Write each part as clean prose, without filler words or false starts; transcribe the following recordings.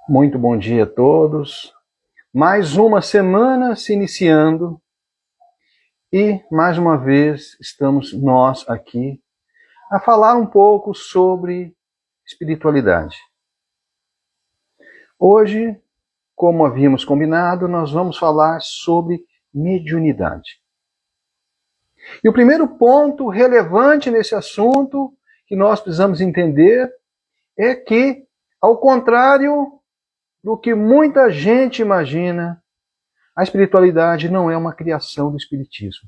Muito bom dia a todos. Mais uma semana se iniciando e, mais uma vez, estamos nós aqui a falar um pouco sobre espiritualidade. Hoje, como havíamos combinado, nós vamos falar sobre mediunidade. E o primeiro ponto relevante nesse assunto que nós precisamos entender é que, ao contrário do que muita gente imagina, a espiritualidade não é uma criação do espiritismo.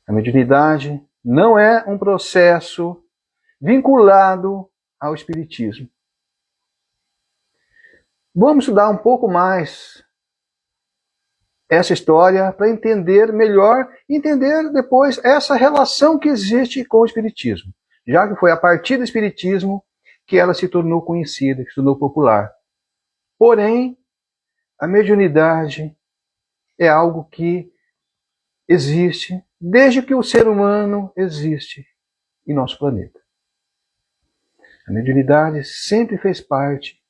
A mediunidade não é um processo vinculado ao espiritismo. Vamos estudar um pouco mais essa história para entender melhor, entender depois essa relação que existe com o espiritismo, já que foi a partir do espiritismo que ela se tornou conhecida, que se tornou popular. Porém, a mediunidade é algo que existe desde que o ser humano existe em nosso planeta. A mediunidade sempre fez parte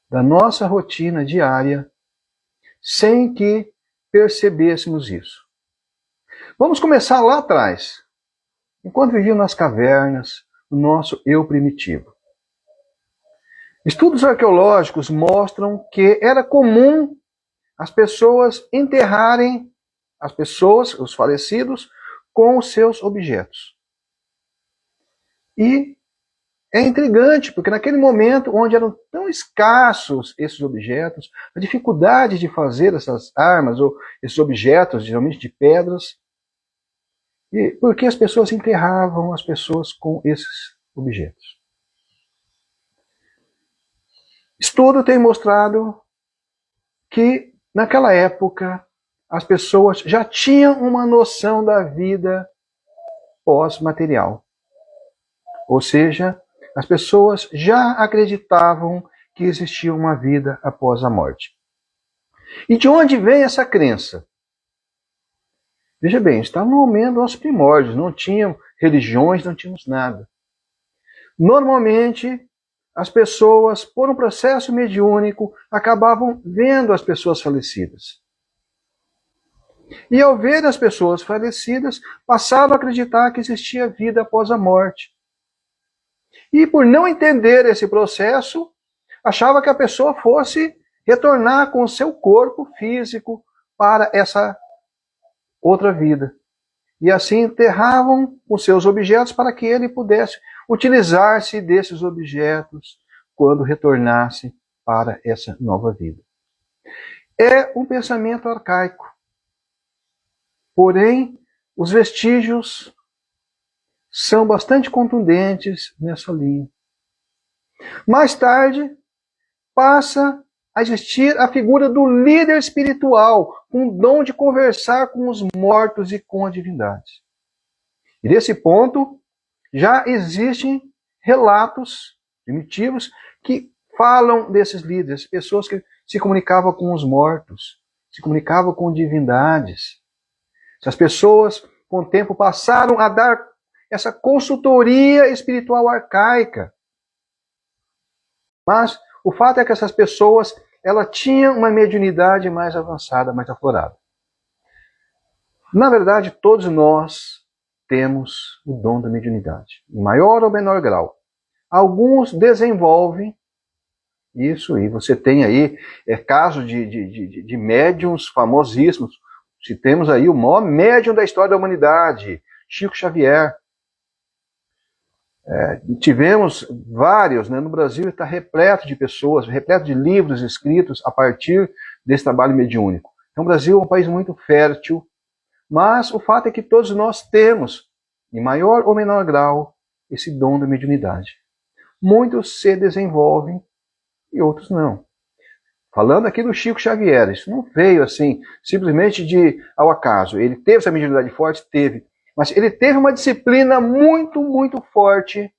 da nossa rotina diária, sem que percebêssemos isso. Vamos começar lá atrás, enquanto viviam nas cavernas, o nosso eu primitivo. Estudos arqueológicos mostram que era comum as pessoas enterrarem as pessoas, os falecidos, com os seus objetos. E é intrigante, porque naquele momento onde eram tão escassos esses objetos, a dificuldade de fazer essas armas ou esses objetos, geralmente de pedras, e porque as pessoas enterravam as pessoas com esses objetos. Estudo tem mostrado que naquela época as pessoas já tinham uma noção da vida pós-material. Ou seja, as pessoas já acreditavam que existia uma vida após a morte. E de onde vem essa crença? Veja bem, está no momento dos nossos primórdios, não tinham religiões, não tínhamos nada. Normalmente, as pessoas, por um processo mediúnico, acabavam vendo as pessoas falecidas. E ao ver as pessoas falecidas, passaram a acreditar que existia vida após a morte. E por não entender esse processo, achava que a pessoa fosse retornar com o seu corpo físico para essa outra vida. E assim enterravam os seus objetos para que ele pudesse utilizar-se desses objetos quando retornasse para essa nova vida. É um pensamento arcaico. Porém, os vestígios são bastante contundentes nessa linha. Mais tarde, passa a existir a figura do líder espiritual, com o dom de conversar com os mortos e com a divindade. E nesse ponto, já existem relatos primitivos que falam desses líderes, pessoas que se comunicavam com os mortos, se comunicavam com divindades. Essas pessoas, com o tempo, passaram a dar essa consultoria espiritual arcaica. Mas o fato é que essas pessoas, elas tinham uma mediunidade mais avançada, mais aflorada. Na verdade, todos nós temos o dom da mediunidade, em maior ou menor grau. Alguns desenvolvem isso, e você tem aí casos de médiuns famosíssimos. Se temos aí o maior médium da história da humanidade, Chico Xavier. Tivemos vários, no Brasil está repleto de pessoas, repleto de livros escritos a partir desse trabalho mediúnico. Então o Brasil é um país muito fértil, mas o fato é que todos nós temos, em maior ou menor grau, esse dom da mediunidade. Muitos se desenvolvem e outros não. Falando aqui do Chico Xavier, isso não veio assim, simplesmente ao acaso. Ele teve essa mediunidade forte? Teve. Mas ele teve uma disciplina muito, muito forte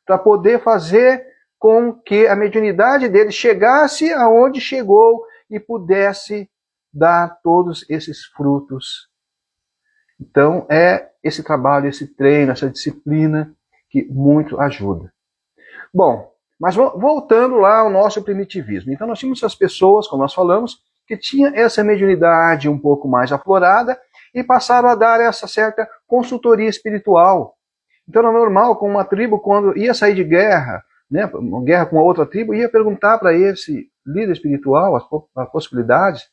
para poder fazer com que a mediunidade dele chegasse aonde chegou e pudesse dar todos esses frutos. Então é esse trabalho, esse treino, essa disciplina que muito ajuda. Bom, Mas voltando lá ao nosso primitivismo. Então nós tínhamos essas pessoas, como nós falamos, que tinham essa mediunidade um pouco mais aflorada e passaram a dar essa certa consultoria espiritual. Então era normal, com uma tribo, quando ia sair de guerra, né, uma guerra com a outra tribo, ia perguntar para esse líder espiritual as possibilidades.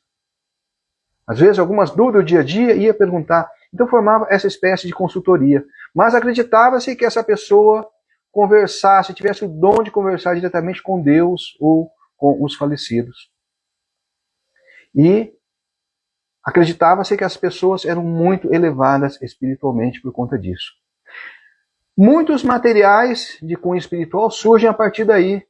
Às vezes, algumas dúvidas do dia a dia, ia perguntar. Então formava essa espécie de consultoria. Mas acreditava-se que essa pessoa conversasse, tivesse o dom de conversar diretamente com Deus ou com os falecidos. E acreditava-se que as pessoas eram muito elevadas espiritualmente por conta disso. Muitos materiais de cunho espiritual surgem a partir daí,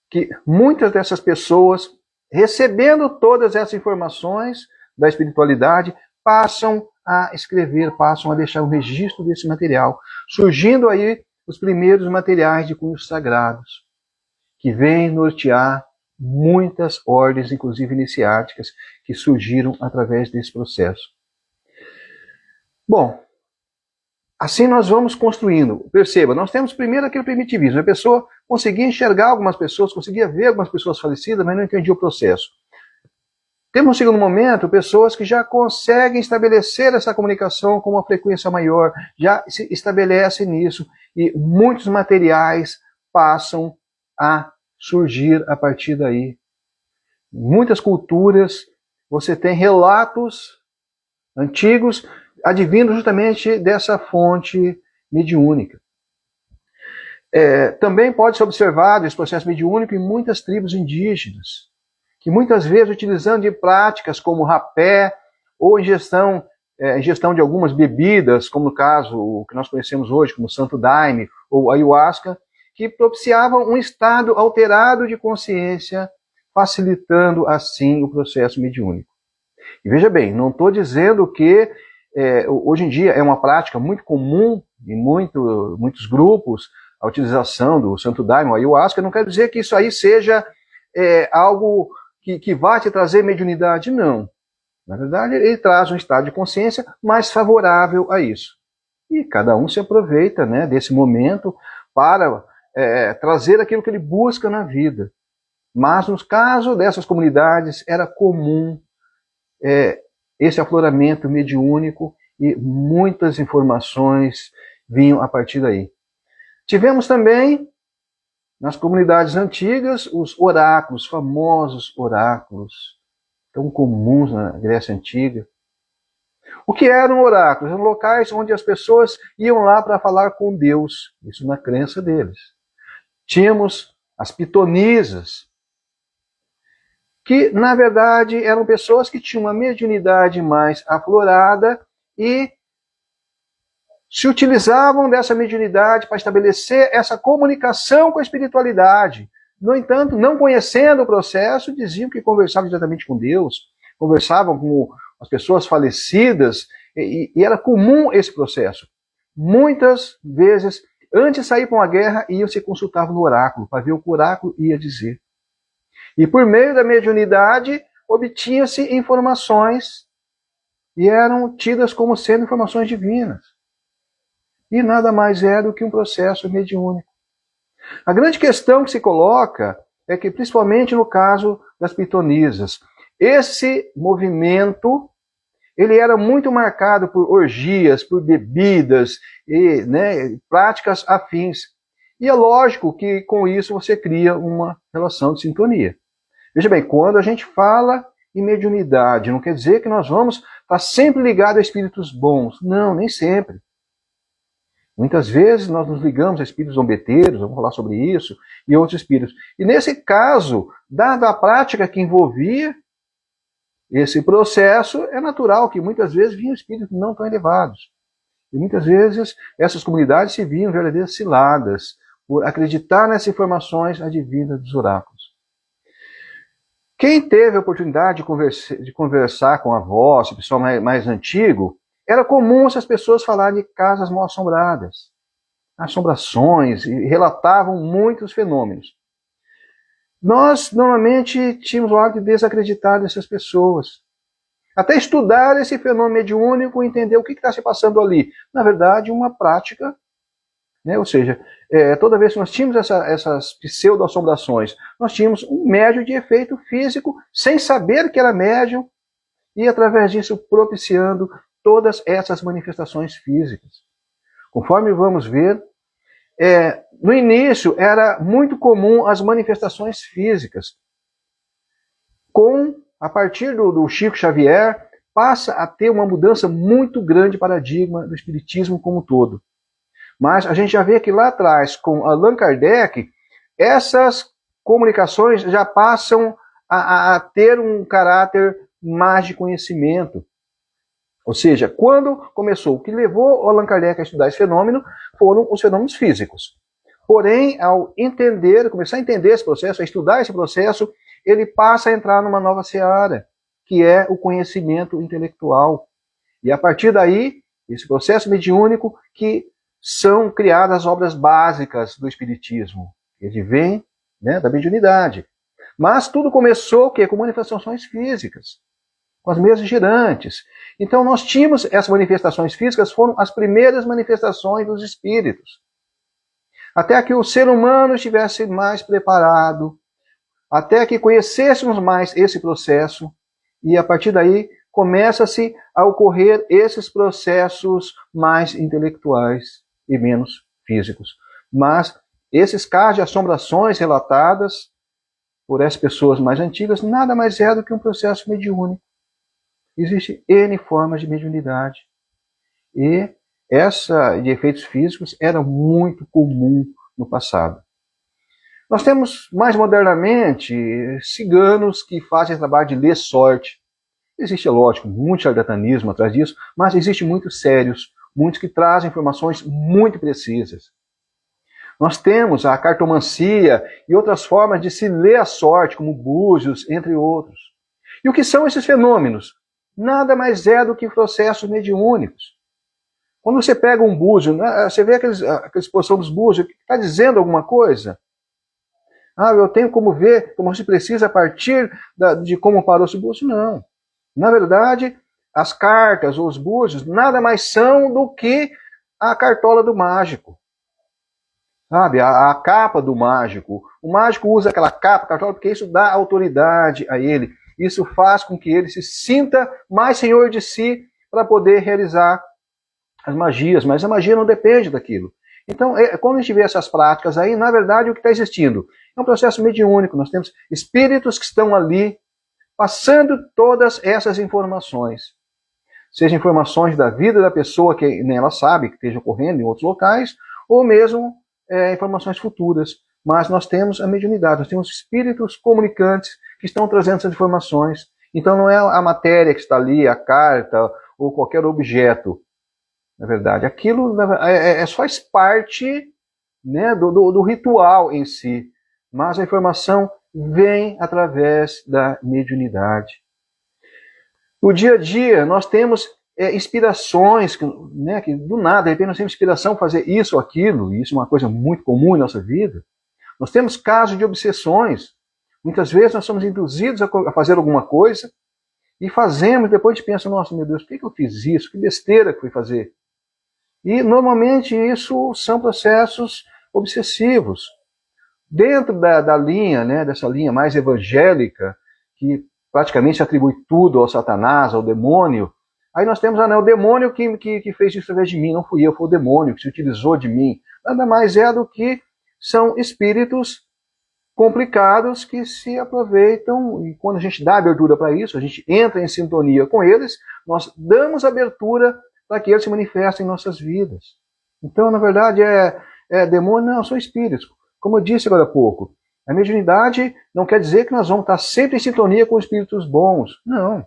que muitas dessas pessoas, recebendo todas essas informações da espiritualidade, passam a escrever, passam a deixar um registro desse material, surgindo aí os primeiros materiais de cunhos sagrados, que vêm nortear muitas ordens, inclusive iniciáticas, que surgiram através desse processo. Bom, assim nós vamos construindo. Perceba, nós temos primeiro aquele primitivismo. A pessoa conseguia enxergar algumas pessoas, conseguia ver algumas pessoas falecidas, mas não entendia o processo. Temos, no segundo momento, pessoas que já conseguem estabelecer essa comunicação com uma frequência maior, já se estabelecem nisso, e muitos materiais passam a surgir a partir daí. Em muitas culturas, você tem relatos antigos advindo justamente dessa fonte mediúnica. Também pode ser observado esse processo mediúnico em muitas tribos indígenas, que muitas vezes, utilizando de práticas como rapé ou ingestão de algumas bebidas, como no caso o que nós conhecemos hoje como Santo Daime ou ayahuasca, que propiciavam um estado alterado de consciência, facilitando assim o processo mediúnico. E veja bem, não estou dizendo que hoje em dia é uma prática muito comum em muitos grupos a utilização do Santo Daime ou ayahuasca, não quer dizer que isso aí seja algo que vai te trazer mediunidade, não. Na verdade, ele traz um estado de consciência mais favorável a isso. E cada um se aproveita, né, desse momento para trazer aquilo que ele busca na vida. Mas no caso dessas comunidades, era comum esse afloramento mediúnico e muitas informações vinham a partir daí. Tivemos também, nas comunidades antigas, os oráculos, famosos oráculos, tão comuns na Grécia Antiga. O que eram oráculos? Eram locais onde as pessoas iam lá para falar com Deus, isso na crença deles. Tínhamos as pitonisas, que na verdade eram pessoas que tinham uma mediunidade mais aflorada e se utilizavam dessa mediunidade para estabelecer essa comunicação com a espiritualidade. No entanto, não conhecendo o processo, diziam que conversavam diretamente com Deus, conversavam com as pessoas falecidas, e era comum esse processo. Muitas vezes, antes de sair para uma guerra, iam se consultar no oráculo, para ver o que o oráculo ia dizer. E por meio da mediunidade, obtinha-se informações, e eram tidas como sendo informações divinas. E nada mais é do que um processo mediúnico. A grande questão que se coloca é que, principalmente no caso das pitonisas, esse movimento ele era muito marcado por orgias, por bebidas e práticas afins. E é lógico que com isso você cria uma relação de sintonia. Veja bem, quando a gente fala em mediunidade, não quer dizer que nós vamos estar sempre ligados a espíritos bons. Não, nem sempre. Muitas vezes nós nos ligamos a espíritos zombeteiros, vamos falar sobre isso, e outros espíritos. E nesse caso, dada a prática que envolvia esse processo, é natural que muitas vezes vinham espíritos não tão elevados. E muitas vezes essas comunidades se viam verdadeiras ciladas por acreditar nessas informações advindas dos oráculos. Quem teve a oportunidade de conversar com avós, o pessoal mais antigo, era comum essas pessoas falarem de casas mal assombradas, assombrações, e relatavam muitos fenômenos. Nós, normalmente, tínhamos o hábito de desacreditar dessas pessoas. Até estudar esse fenômeno mediúnico e entender o que está se passando ali. Na verdade, uma prática né? Ou seja, toda vez que nós tínhamos essas pseudo-assombrações, nós tínhamos um médium de efeito físico, sem saber que era médium, e através disso propiciando todas essas manifestações físicas. Conforme vamos ver, no início era muito comum as manifestações físicas. A partir do Chico Xavier, passa a ter uma mudança muito grande de paradigma do espiritismo como um todo. Mas a gente já vê que lá atrás, com Allan Kardec, essas comunicações já passam a ter um caráter mais de conhecimento. Ou seja, quando começou, o que levou Allan Kardec a estudar esse fenômeno foram os fenômenos físicos. Porém, ao começar a entender esse processo, a estudar esse processo, ele passa a entrar numa nova seara, que é o conhecimento intelectual. E a partir daí, esse processo mediúnico, que são criadas as obras básicas do Espiritismo. Ele vem, né, da mediunidade. Mas tudo começou com manifestações físicas, com as mesas girantes. Então nós tínhamos essas manifestações físicas, foram as primeiras manifestações dos espíritos. Até que o ser humano estivesse mais preparado, até que conhecêssemos mais esse processo, e a partir daí começa-se a ocorrer esses processos mais intelectuais e menos físicos. Mas esses casos de assombrações relatadas por essas pessoas mais antigas nada mais é do que um processo mediúnico. Existem N formas de mediunidade. E essa de efeitos físicos era muito comum no passado. Nós temos, mais modernamente, ciganos que fazem trabalho de ler sorte. Existe, lógico, muito charlatanismo atrás disso, mas existe muitos sérios, muitos que trazem informações muito precisas. Nós temos a cartomancia e outras formas de se ler a sorte, como búzios, entre outros. E o que são esses fenômenos? Nada mais é do que processos mediúnicos. Quando você pega um búzio, você vê aquela exposição dos búzios, está dizendo alguma coisa? Eu tenho como ver, como se precisa a partir de como parou esse búzio? Não. Na verdade, as cartas ou os búzios nada mais são do que a cartola do mágico. Sabe, a capa do mágico. O mágico usa aquela capa, cartola, porque isso dá autoridade a ele. Isso faz com que ele se sinta mais senhor de si para poder realizar as magias. Mas a magia não depende daquilo. Então, quando a gente vê essas práticas aí, na verdade, o que está existindo é um processo mediúnico. Nós temos espíritos que estão ali passando todas essas informações. Seja informações da vida da pessoa que nem ela sabe que esteja ocorrendo em outros locais, ou mesmo informações futuras. Mas nós temos a mediunidade, nós temos espíritos comunicantes que estão trazendo essas informações. Então não é a matéria que está ali, a carta ou qualquer objeto. Na verdade, aquilo faz parte, né, do ritual em si. Mas a informação vem através da mediunidade. No dia a dia, nós temos inspirações, né, que do nada, de repente nós temos inspiração para fazer isso ou aquilo, e isso é uma coisa muito comum em nossa vida. Nós temos casos de obsessões. Muitas vezes nós somos induzidos a fazer alguma coisa e fazemos, depois a gente pensa, nossa, meu Deus, por que eu fiz isso? Que besteira que fui fazer? E normalmente isso são processos obsessivos. Dentro da linha, né, dessa linha mais evangélica, que praticamente atribui tudo ao Satanás, ao demônio, aí nós temos o demônio que fez isso através de mim, não fui eu, foi o demônio que se utilizou de mim. Nada mais é do que são espíritos complicados que se aproveitam, e quando a gente dá abertura para isso, a gente entra em sintonia com eles, nós damos abertura para que eles se manifestem em nossas vidas. Então, na verdade, demônio, não, são espíritos. Como eu disse agora há pouco, a mediunidade não quer dizer que nós vamos estar sempre em sintonia com espíritos bons. Não.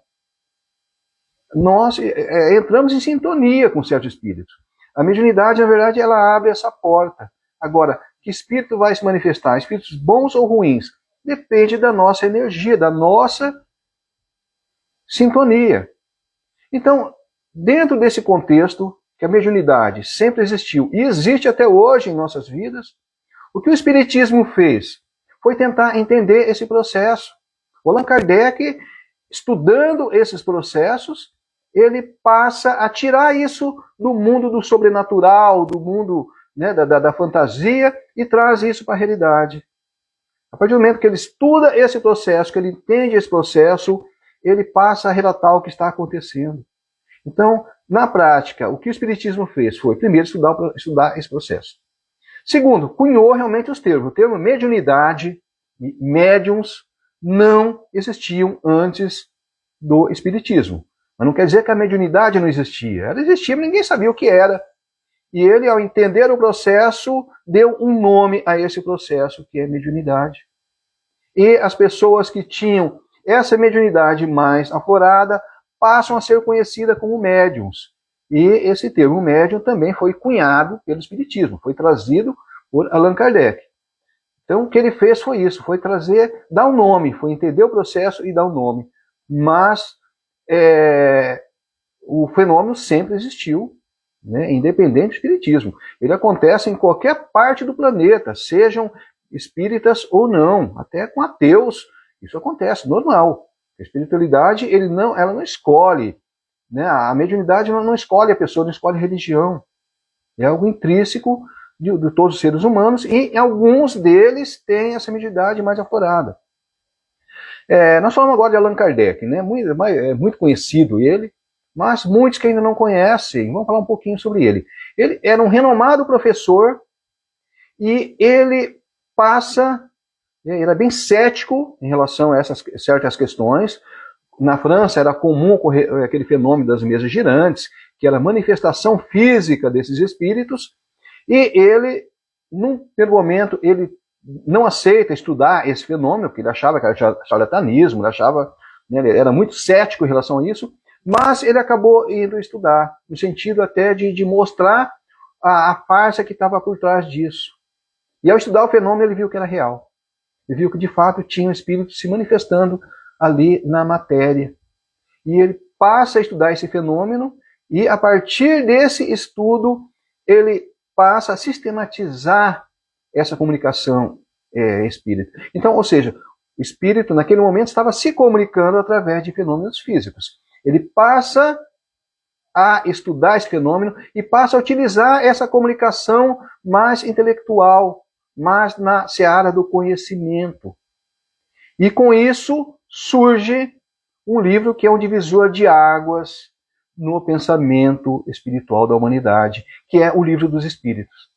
Nós entramos em sintonia com certos espíritos. A mediunidade, na verdade, ela abre essa porta. Agora, que espírito vai se manifestar? Espíritos bons ou ruins? Depende da nossa energia, da nossa sintonia. Então, dentro desse contexto, que a mediunidade sempre existiu e existe até hoje em nossas vidas, o que o Espiritismo fez foi tentar entender esse processo. O Allan Kardec, estudando esses processos, ele passa a tirar isso do mundo do sobrenatural, do mundo, né, da fantasia e traz isso para a realidade. A partir do momento que ele estuda esse processo, que ele entende esse processo, ele passa a relatar o que está acontecendo. Então, na prática, o que o Espiritismo fez foi, primeiro, estudar esse processo. Segundo, cunhou realmente os termos. O termo mediunidade e médiums não existiam antes do Espiritismo. Mas não quer dizer que a mediunidade não existia. Ela existia, mas ninguém sabia o que era. E ele, ao entender o processo, deu um nome a esse processo, que é mediunidade. E as pessoas que tinham essa mediunidade mais aflorada passam a ser conhecidas como médiums. E esse termo médium também foi cunhado pelo Espiritismo, foi trazido por Allan Kardec. Então o que ele fez foi isso, foi trazer, dar um nome, foi entender o processo e dar um nome. Mas o fenômeno sempre existiu, né, independente do Espiritismo. Ele acontece em qualquer parte do planeta, sejam espíritas ou não, até com ateus, isso acontece, normal. A espiritualidade, ela não escolhe, né? A mediunidade não escolhe a pessoa, não escolhe religião. É algo intrínseco de todos os seres humanos e alguns deles têm essa mediunidade mais aflorada. Nós falamos agora de Allan Kardec, né? Muito conhecido ele, mas muitos que ainda não conhecem, vamos falar um pouquinho sobre ele. Ele era um renomado professor e ele ele é bem cético em relação a essas certas questões. Na França era comum ocorrer aquele fenômeno das mesas girantes, que era a manifestação física desses espíritos, e ele, num primeiro momento, ele não aceita estudar esse fenômeno, porque ele achava que era charlatanismo, ele era muito cético em relação a isso, mas ele acabou indo estudar, no sentido até de mostrar a farsa que estava por trás disso. E ao estudar o fenômeno, ele viu que era real. Ele viu que, de fato, tinha um espírito se manifestando ali na matéria. E ele passa a estudar esse fenômeno e, a partir desse estudo, ele passa a sistematizar essa comunicação espírita. Então, ou seja, o espírito, naquele momento, estava se comunicando através de fenômenos físicos. Ele passa a estudar esse fenômeno e passa a utilizar essa comunicação mais intelectual, mais na seara do conhecimento. E com isso surge um livro que é um divisor de águas no pensamento espiritual da humanidade, que é o Livro dos Espíritos.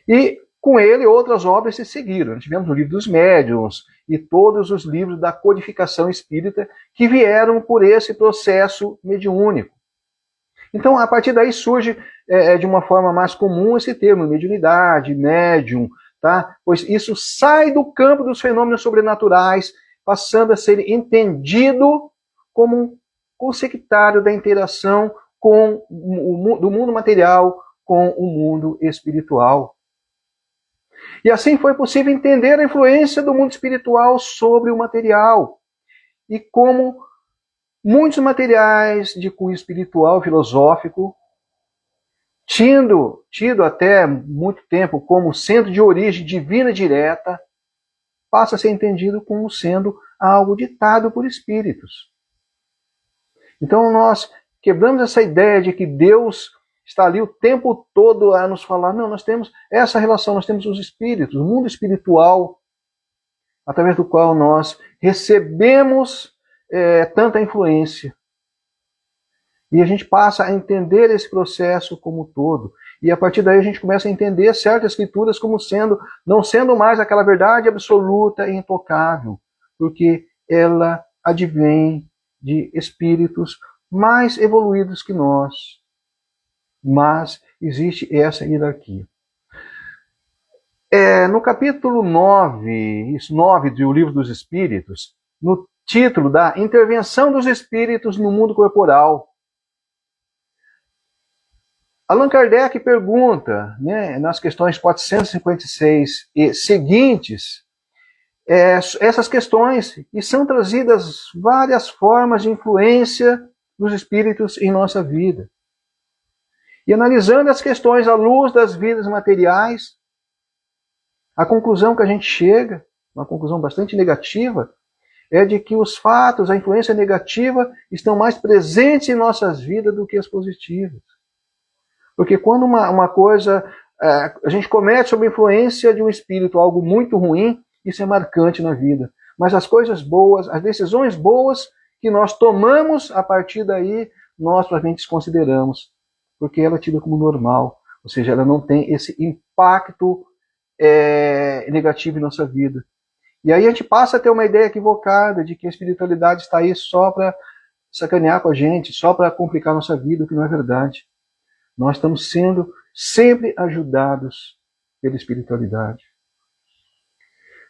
E com ele outras obras se seguiram. Nós tivemos o Livro dos Médiuns e todos os livros da codificação espírita que vieram por esse processo mediúnico. Então, a partir daí surge de uma forma mais comum esse termo, mediunidade, médium, tá? Pois isso sai do campo dos fenômenos sobrenaturais, passando a ser entendido como um consectário da interação do mundo material com o mundo espiritual. E assim foi possível entender a influência do mundo espiritual sobre o material e como muitos materiais de cunho espiritual, filosófico, tido até muito tempo como centro de origem divina direta, passa a ser entendido como sendo algo ditado por espíritos. Então nós quebramos essa ideia de que Deus está ali o tempo todo a nos falar. Não, nós temos essa relação, nós temos os espíritos, o mundo espiritual, através do qual nós recebemos tanta influência. E a gente passa a entender esse processo como um todo. E a partir daí a gente começa a entender certas escrituras como não sendo mais aquela verdade absoluta e intocável, porque ela advém de espíritos mais evoluídos que nós. Mas existe essa hierarquia. No capítulo 9 do Livro dos Espíritos, no título da Intervenção dos Espíritos no Mundo Corporal, Allan Kardec pergunta, né, nas questões 456 e seguintes, essas questões, e são trazidas várias formas de influência dos espíritos em nossa vida. E analisando as questões à luz das vidas materiais, a conclusão que a gente chega, uma conclusão bastante negativa, é de que os fatos, a influência negativa, estão mais presentes em nossas vidas do que as positivas. Porque quando uma coisa a gente comete sob a influência de um espírito algo muito ruim, isso é marcante na vida. Mas as coisas boas, as decisões boas que nós tomamos, a partir daí, nós provavelmente desconsideramos, porque ela é tida como normal, ou seja, ela não tem esse impacto negativo em nossa vida. E aí a gente passa a ter uma ideia equivocada de que a espiritualidade está aí só para sacanear com a gente, só para complicar a nossa vida, o que não é verdade. Nós estamos sendo sempre ajudados pela espiritualidade.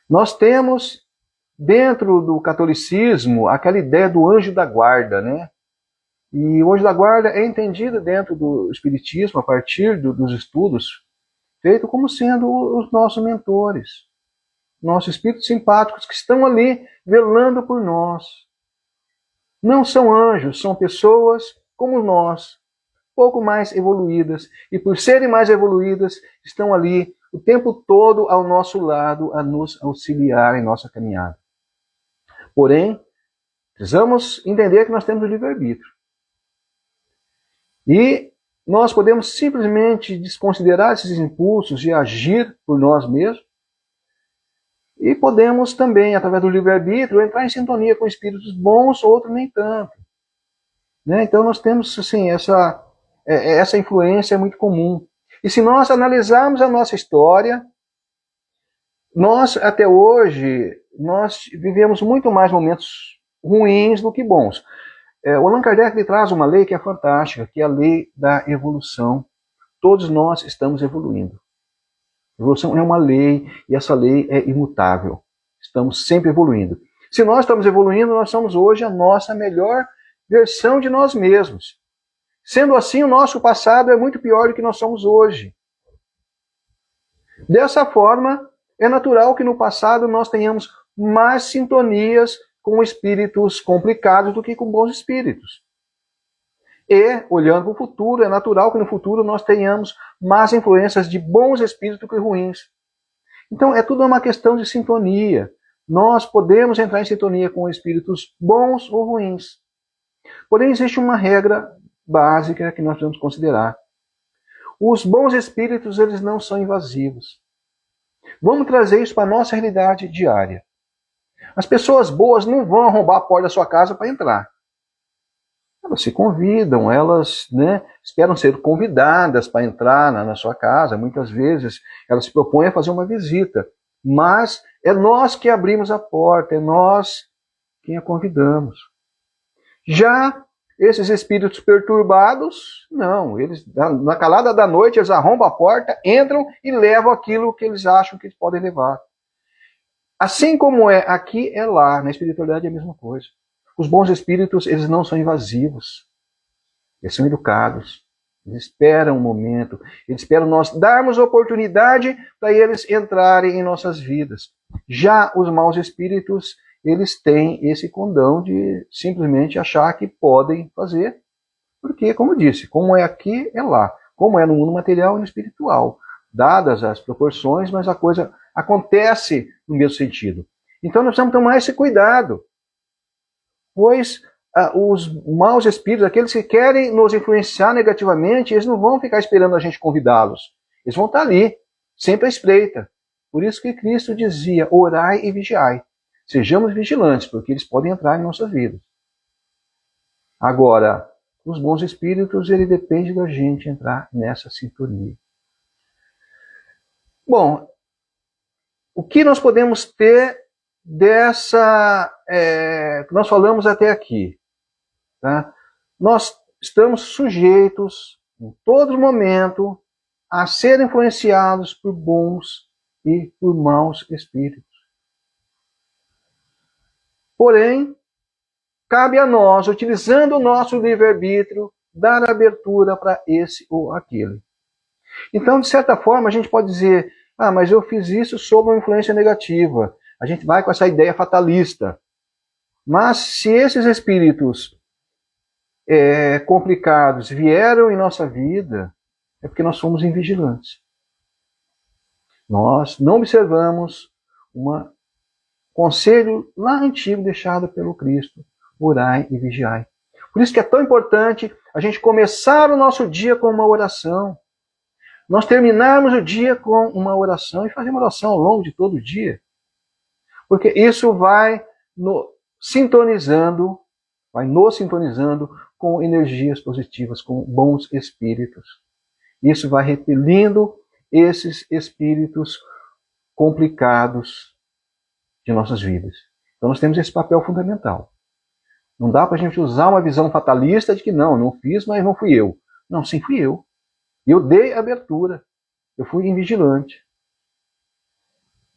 Nós temos, dentro do catolicismo, aquela ideia do anjo da guarda, né? E o anjo da guarda é entendido dentro do espiritismo, a partir dos estudos, feito como sendo os nossos mentores, nossos espíritos simpáticos que estão ali velando por nós. Não são anjos, são pessoas como nós, pouco mais evoluídas, e por serem mais evoluídas, estão ali o tempo todo ao nosso lado a nos auxiliar em nossa caminhada. Porém, precisamos entender que nós temos o livre-arbítrio. E nós podemos simplesmente desconsiderar esses impulsos e agir por nós mesmos, e podemos também, através do livre-arbítrio, entrar em sintonia com espíritos bons, outros nem tanto. Né? Então nós temos assim, essa influência é muito comum. E se nós analisarmos a nossa história, nós até hoje, nós vivemos muito mais momentos ruins do que bons. O Allan Kardec ele traz uma lei que é fantástica, que é a lei da evolução. Todos nós estamos evoluindo. A evolução é uma lei, e essa lei é imutável. Estamos sempre evoluindo. Se nós estamos evoluindo, nós somos hoje a nossa melhor versão de nós mesmos. Sendo assim, o nosso passado é muito pior do que nós somos hoje. Dessa forma, é natural que no passado nós tenhamos mais sintonias com espíritos complicados do que com bons espíritos. E, olhando para o futuro, é natural que no futuro nós tenhamos mais influências de bons espíritos do que ruins. Então, é tudo uma questão de sintonia. Nós podemos entrar em sintonia com espíritos bons ou ruins. Porém, existe uma regra básica que nós devemos considerar. Os bons espíritos, eles não são invasivos. Vamos trazer isso para a nossa realidade diária. As pessoas boas não vão arrombar a porta da sua casa para entrar. Elas se convidam, elas esperam ser convidadas para entrar na sua casa. Muitas vezes elas se propõem a fazer uma visita. Mas é nós que abrimos a porta, é nós quem a convidamos. Já esses espíritos perturbados, não. Eles, na calada da noite, eles arrombam a porta, entram e levam aquilo que eles acham que eles podem levar. Assim como é aqui, é lá. Na espiritualidade é a mesma coisa. Os bons espíritos, eles não são invasivos. Eles são educados. Eles esperam um momento. Eles esperam nós darmos oportunidade para eles entrarem em nossas vidas. Já os maus espíritos, eles têm esse condão de simplesmente achar que podem fazer. Porque, como eu disse, como é aqui, é lá. Como é no mundo material e no espiritual. Dadas as proporções, mas a coisa acontece no mesmo sentido. Então nós precisamos tomar esse cuidado. Pois os maus espíritos, aqueles que querem nos influenciar negativamente, eles não vão ficar esperando a gente convidá-los. Eles vão estar ali, sempre à espreita. Por isso que Cristo dizia, orai e vigiai. Sejamos vigilantes, porque eles podem entrar em nossas vidas. Agora, os bons espíritos, ele depende da gente entrar nessa sintonia. Bom, o que nós podemos ter dessa que nós falamos até aqui? Tá? Nós estamos sujeitos, em todo momento, a ser influenciados por bons e por maus espíritos. Porém, cabe a nós, utilizando o nosso livre-arbítrio, dar abertura para esse ou aquele. Então, de certa forma, a gente pode dizer, mas eu fiz isso sob uma influência negativa. A gente vai com essa ideia fatalista. Mas se esses espíritos complicados vieram em nossa vida, é porque nós somos invigilantes. Nós não observamos um conselho lá antigo deixado pelo Cristo, orai e vigiai. Por isso que é tão importante a gente começar o nosso dia com uma oração. nós terminarmos o dia com uma oração e fazer uma oração ao longo de todo o dia. Porque isso vai nos sintonizando com energias positivas, com bons espíritos. Isso vai repelindo esses espíritos complicados de nossas vidas. Então nós temos esse papel fundamental. Não dá para a gente usar uma visão fatalista de que não fiz, mas não fui eu. Não, sim, fui eu. Eu dei abertura. Eu fui invigilante.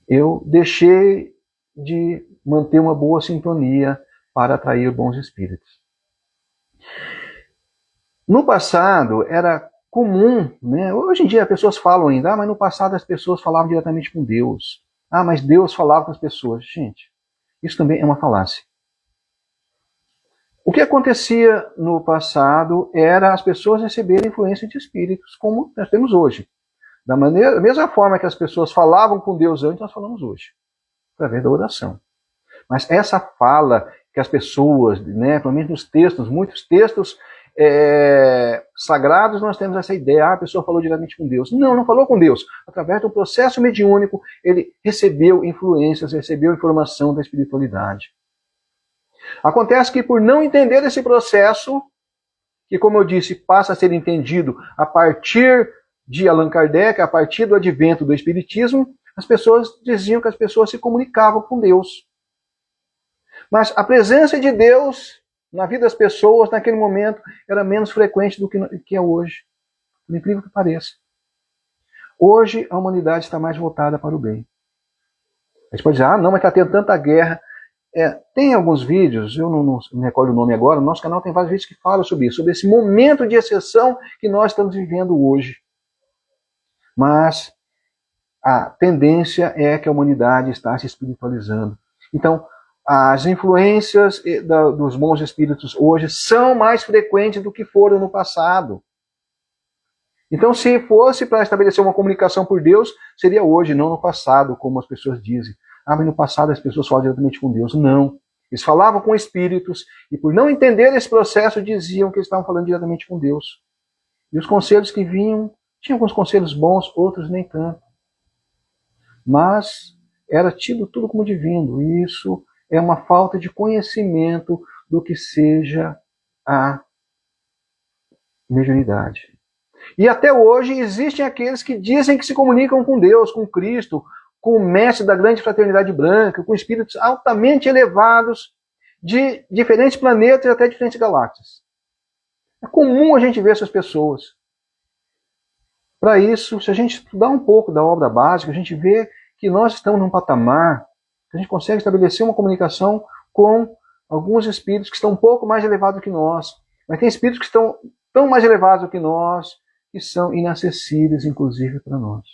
Eu deixei de manter uma boa sintonia para atrair bons espíritos. No passado era comum, né? Hoje em dia as pessoas falam ainda, mas no passado as pessoas falavam diretamente com Deus. Mas Deus falava com as pessoas. Gente, isso também é uma falácia. O que acontecia no passado era as pessoas receberem influência de espíritos, como nós temos hoje. Da mesma forma que as pessoas falavam com Deus antes, nós falamos hoje, através da oração. Mas essa fala que as pessoas, né, pelo menos nos textos, muitos textos sagrados, nós temos essa ideia, a pessoa falou diretamente com Deus. Não falou com Deus. Através de um processo mediúnico, ele recebeu influências, recebeu informação da espiritualidade. Acontece que por não entender esse processo, que como eu disse, passa a ser entendido a partir de Allan Kardec, a partir do advento do Espiritismo, as pessoas diziam que as pessoas se comunicavam com Deus. Mas a presença de Deus na vida das pessoas, naquele momento, era menos frequente do que é hoje. Por incrível que pareça. Hoje, a humanidade está mais voltada para o bem. A gente pode dizer, não, mas está tendo tanta guerra. Tem alguns vídeos, eu não me recordo o nome agora, no nosso canal tem vários vídeos que falam sobre isso, sobre esse momento de exceção que nós estamos vivendo hoje. Mas a tendência é que a humanidade está se espiritualizando. Então, as influências dos bons espíritos hoje são mais frequentes do que foram no passado. Então, se fosse para estabelecer uma comunicação por Deus, seria hoje, não no passado, como as pessoas dizem. Mas no passado as pessoas falavam diretamente com Deus. Não. Eles falavam com espíritos e por não entender esse processo diziam que eles estavam falando diretamente com Deus. E os conselhos que vinham, tinham alguns conselhos bons, outros nem tanto. Mas era tido tudo como divino. E isso é uma falta de conhecimento do que seja a mediunidade. E até hoje existem aqueles que dizem que se comunicam com Deus, com Cristo, com o mestre da grande fraternidade branca, com espíritos altamente elevados de diferentes planetas e até diferentes galáxias. É comum a gente ver essas pessoas. Para isso, se a gente estudar um pouco da obra básica, a gente vê que nós estamos num patamar que a gente consegue estabelecer uma comunicação com alguns espíritos que estão um pouco mais elevados que nós. Mas tem espíritos que estão tão mais elevados que nós, que são inacessíveis, inclusive, para nós.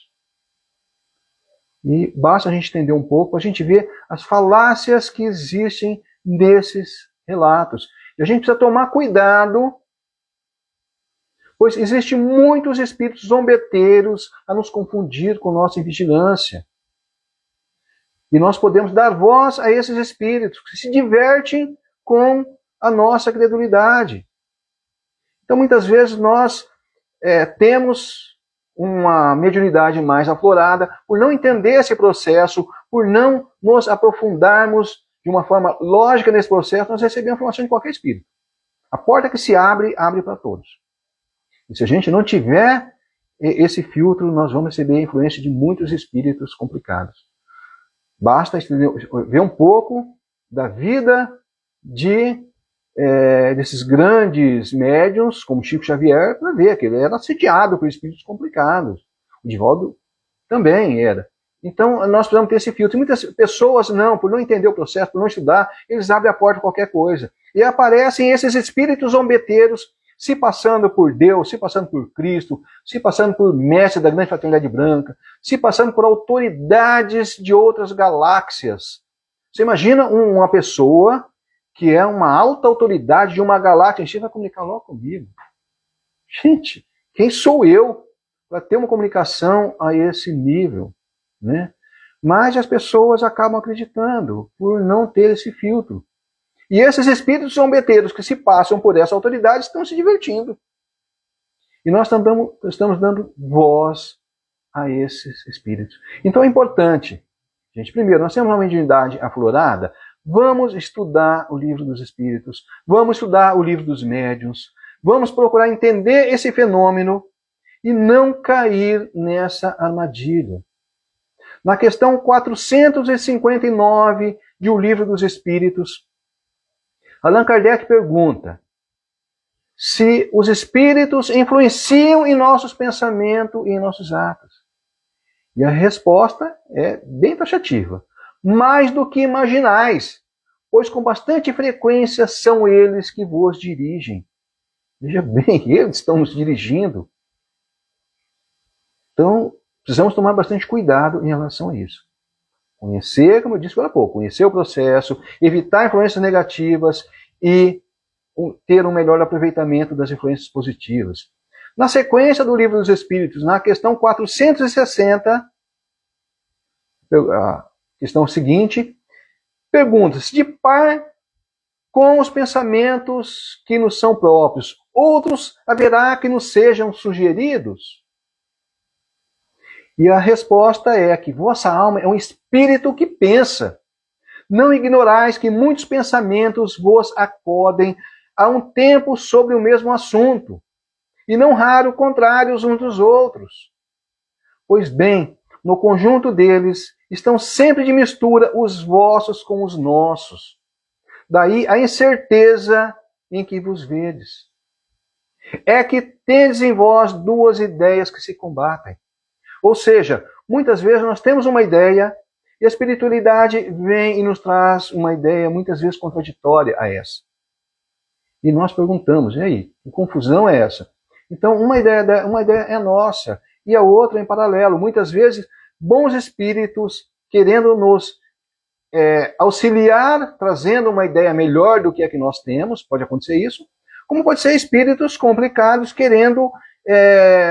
E basta a gente entender um pouco, a gente vê as falácias que existem nesses relatos. E a gente precisa tomar cuidado, pois existem muitos espíritos zombeteiros a nos confundir com nossa vigilância. E nós podemos dar voz a esses espíritos que se divertem com a nossa credulidade. Então, muitas vezes, nós temos uma mediunidade mais aflorada por não entender esse processo, por não nos aprofundarmos de uma forma lógica nesse processo, nós recebemos informação de qualquer espírito. A porta que se abre, abre para todos. E se a gente não tiver esse filtro, nós vamos receber a influência de muitos espíritos complicados. Basta ver um pouco da vida desses grandes médiuns, como Chico Xavier, para ver que ele era assediado por espíritos complicados. O Divaldo também era. Então, nós precisamos ter esse filtro. E muitas pessoas, por não entender o processo, por não estudar, eles abrem a porta a qualquer coisa. E aparecem esses espíritos zombeteiros, se passando por Deus, se passando por Cristo, se passando por mestre da grande fraternidade branca, se passando por autoridades de outras galáxias. Você imagina uma pessoa que é uma alta autoridade de uma galáxia, a gente vai comunicar logo comigo. Gente, quem sou eu para ter uma comunicação a esse nível? Né? Mas as pessoas acabam acreditando por não ter esse filtro. E esses espíritos zombeteiros que se passam por essa autoridade estão se divertindo. E nós estamos dando voz a esses espíritos. Então é importante, gente, primeiro, nós temos uma mediunidade aflorada, vamos estudar o livro dos espíritos, vamos estudar o livro dos médiuns, vamos procurar entender esse fenômeno e não cair nessa armadilha. Na questão 459 de O Livro dos Espíritos, Allan Kardec pergunta se os espíritos influenciam em nossos pensamentos e em nossos atos. E a resposta é bem taxativa. Mais do que imaginais, pois com bastante frequência são eles que vos dirigem. Veja bem, eles estão nos dirigindo. Então, precisamos tomar bastante cuidado em relação a isso. Conhecer, como eu disse agora há pouco, conhecer o processo, evitar influências negativas e ter um melhor aproveitamento das influências positivas. Na sequência do Livro dos Espíritos, na questão 460, a questão seguinte, pergunta-se, de par com os pensamentos que nos são próprios, outros haverá que nos sejam sugeridos? E a resposta é que vossa alma é um espírito que pensa. Não ignorais que muitos pensamentos vos acodem a um tempo sobre o mesmo assunto, e não raro contrários uns dos outros. Pois bem, no conjunto deles estão sempre de mistura os vossos com os nossos. Daí a incerteza em que vos vedes. É que tendes em vós duas ideias que se combatem. Ou seja, muitas vezes nós temos uma ideia e a espiritualidade vem e nos traz uma ideia muitas vezes contraditória a essa. E nós perguntamos, e aí, que confusão é essa? Então, uma ideia é nossa e a outra é em paralelo. Muitas vezes, bons espíritos querendo nos auxiliar, trazendo uma ideia melhor do que a que nós temos, pode acontecer isso, como pode ser espíritos complicados querendo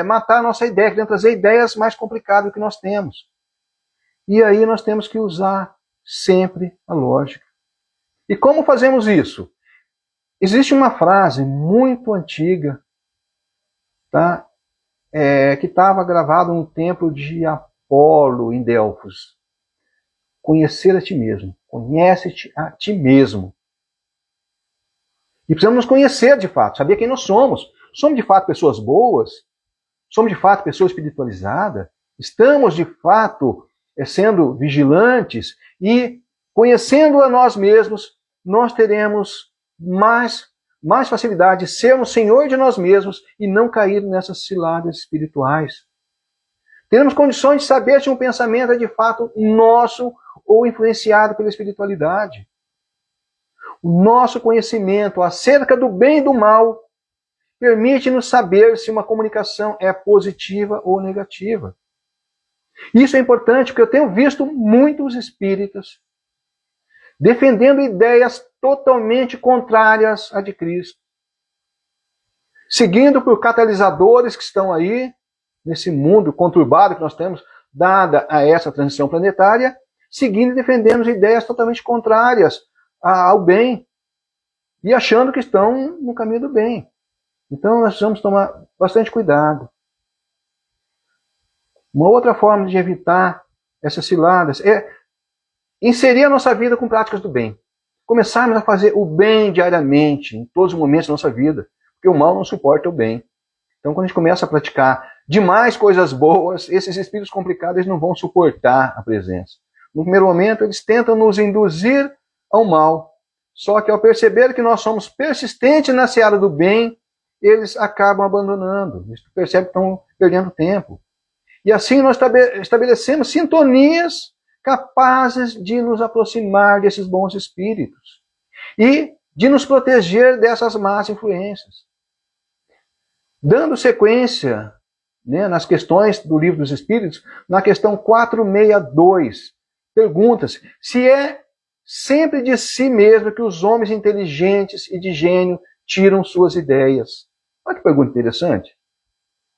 matar a nossa ideia, querendo trazer ideias mais complicadas do que nós temos. E aí nós temos que usar sempre a lógica. E como fazemos isso? Existe uma frase muito antiga, tá? Que estava gravada no templo de Apolo, em Delfos. Conhecer a ti mesmo. Conhece-te a ti mesmo. E precisamos nos conhecer de fato, saber quem nós somos. Somos de fato pessoas boas? Somos de fato pessoas espiritualizadas? Estamos de fato sendo vigilantes? E conhecendo a nós mesmos, nós teremos mais facilidade de sermos senhor de nós mesmos e não cair nessas ciladas espirituais. Teremos condições de saber se um pensamento é de fato nosso ou influenciado pela espiritualidade. O nosso conhecimento acerca do bem e do mal permite-nos saber se uma comunicação é positiva ou negativa. Isso é importante porque eu tenho visto muitos espíritas defendendo ideias totalmente contrárias à de Cristo. Seguindo por catalisadores que estão aí, nesse mundo conturbado que nós temos, dada a essa transição planetária, seguindo e defendendo ideias totalmente contrárias ao bem, e achando que estão no caminho do bem. Então nós precisamos tomar bastante cuidado. Uma outra forma de evitar essas ciladas é inserir a nossa vida com práticas do bem. Começarmos a fazer o bem diariamente, em todos os momentos da nossa vida, porque o mal não suporta o bem. Então, quando a gente começa a praticar demais coisas boas, esses espíritos complicados eles não vão suportar a presença. No primeiro momento, eles tentam nos induzir ao mal. Só que ao perceber que nós somos persistentes na seara do bem, eles acabam abandonando. Eles percebem que estão perdendo tempo. E assim nós estabelecemos sintonias capazes de nos aproximar desses bons espíritos e de nos proteger dessas más influências. Dando sequência nas questões do Livro dos Espíritos, na questão 462, pergunta-se se é sempre de si mesmo que os homens inteligentes e de gênio tiram suas ideias. Olha que pergunta interessante.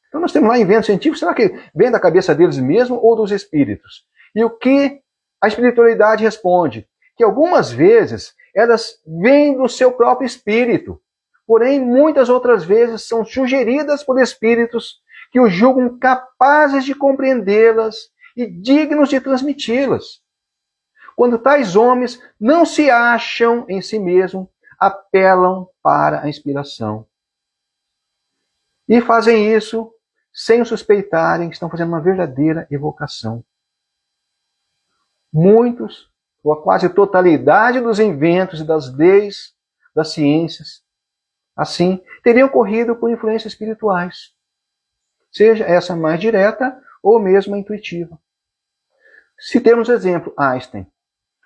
Então nós temos lá inventos científicos, será que vem da cabeça deles mesmo ou dos espíritos? E o que a espiritualidade responde? Que algumas vezes elas vêm do seu próprio espírito. porém muitas outras vezes são sugeridas por espíritos que os julgam capazes de compreendê-las e dignos de transmiti-las. Quando tais homens não se acham em si mesmos, apelam para a inspiração. E fazem isso sem suspeitarem que estão fazendo uma verdadeira evocação. Muitos, ou a quase totalidade dos inventos e das leis das ciências, assim, teriam ocorrido por influências espirituais, seja essa mais direta ou mesmo a intuitiva. Se temos exemplo, Einstein.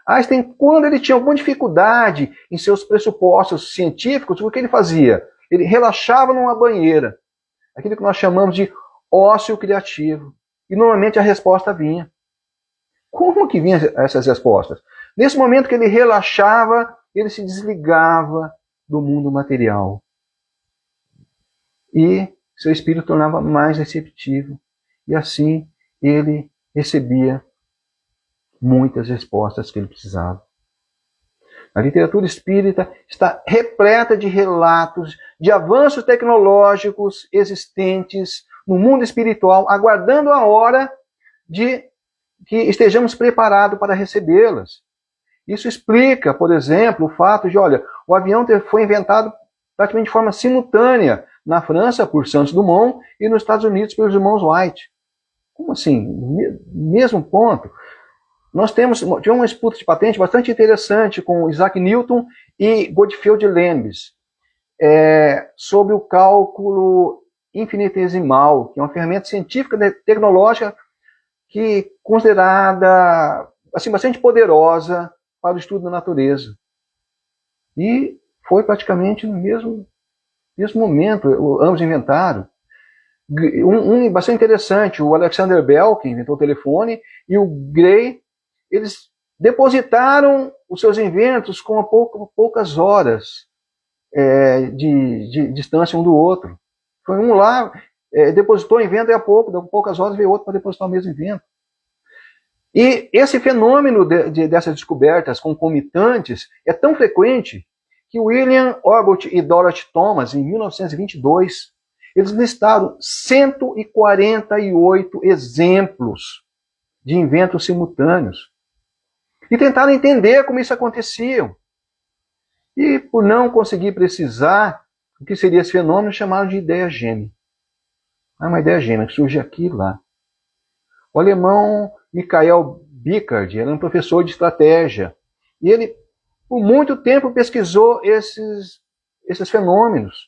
Einstein, quando ele tinha alguma dificuldade em seus pressupostos científicos, o que ele fazia? Ele relaxava numa banheira, aquilo que nós chamamos de ócio criativo. E normalmente a resposta vinha. Como que vinham essas respostas? Nesse momento que ele relaxava, ele se desligava do mundo material. E seu espírito tornava mais receptivo. E assim ele recebia muitas respostas que ele precisava. A literatura espírita está repleta de relatos de avanços tecnológicos existentes no mundo espiritual, aguardando a hora de que estejamos preparados para recebê-las. Isso explica, por exemplo, o fato de, olha, o avião foi inventado praticamente de forma simultânea na França por Santos Dumont e nos Estados Unidos pelos irmãos Wright. Como assim? Mesmo ponto. Nós tivemos uma disputa de patente bastante interessante com Isaac Newton e Gottfried Leibniz sobre o cálculo infinitesimal, que é uma ferramenta científica tecnológica que considerada assim, bastante poderosa para o estudo da natureza. E foi praticamente no mesmo momento, ambos inventaram. Um bastante interessante, o Alexander Bell, que inventou o telefone, e o Gray, eles depositaram os seus inventos com poucas horas de distância um do outro. Foi um lá, depositou o invento e a poucas horas veio outro para depositar o mesmo invento. E esse fenômeno dessas descobertas concomitantes é tão frequente que William Orbot e Dorothy Thomas, em 1922, eles listaram 148 exemplos de inventos simultâneos. E tentaram entender como isso acontecia. E por não conseguir precisar o que seria esse fenômeno, chamaram de ideia gêmea. É uma ideia gêmea que surge aqui e lá. O alemão Michael Bickard era um professor de estratégia. E ele, por muito tempo, pesquisou esses fenômenos,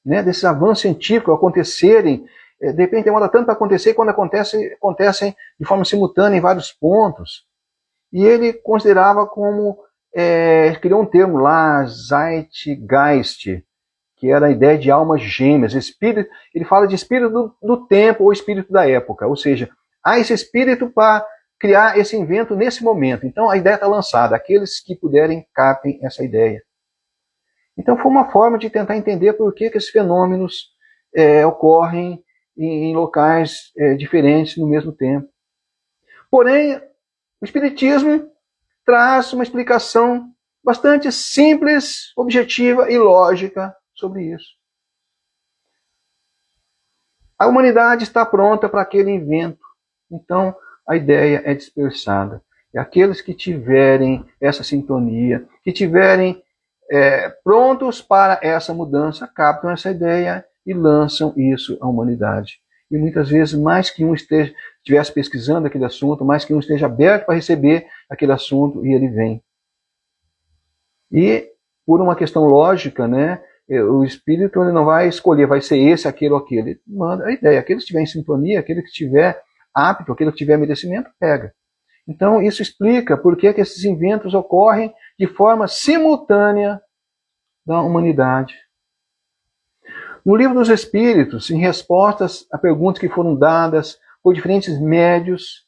né, desses avanços científicos acontecerem. De repente demora tanto para acontecer, quando acontecem de forma simultânea em vários pontos. E ele considerava como, criou um termo lá, Zeitgeist, que era a ideia de almas gêmeas. Espírito, ele fala de espírito do tempo ou espírito da época, ou seja, há esse espírito para criar esse invento nesse momento. Então a ideia está lançada, aqueles que puderem capem essa ideia. Então foi uma forma de tentar entender por que esses fenômenos ocorrem em locais diferentes no mesmo tempo. Porém, o Espiritismo traz uma explicação bastante simples, objetiva e lógica sobre isso. A humanidade está pronta para aquele invento, então a ideia é dispersada. E aqueles que tiverem essa sintonia, que tiverem prontos para essa mudança, captam essa ideia e lançam isso à humanidade. E muitas vezes, mais que um estivesse pesquisando aquele assunto, mais que um esteja aberto para receber aquele assunto, e ele vem. E, por uma questão lógica, né, o espírito ele não vai escolher, vai ser esse, aquele ou aquele. Ele manda a ideia. Aquele que estiver em sintonia, aquele que estiver apto, aquele que tiver merecimento, pega. Então, isso explica por que esses inventos ocorrem de forma simultânea da humanidade. No Livro dos Espíritos, em respostas a perguntas que foram dadas por diferentes médios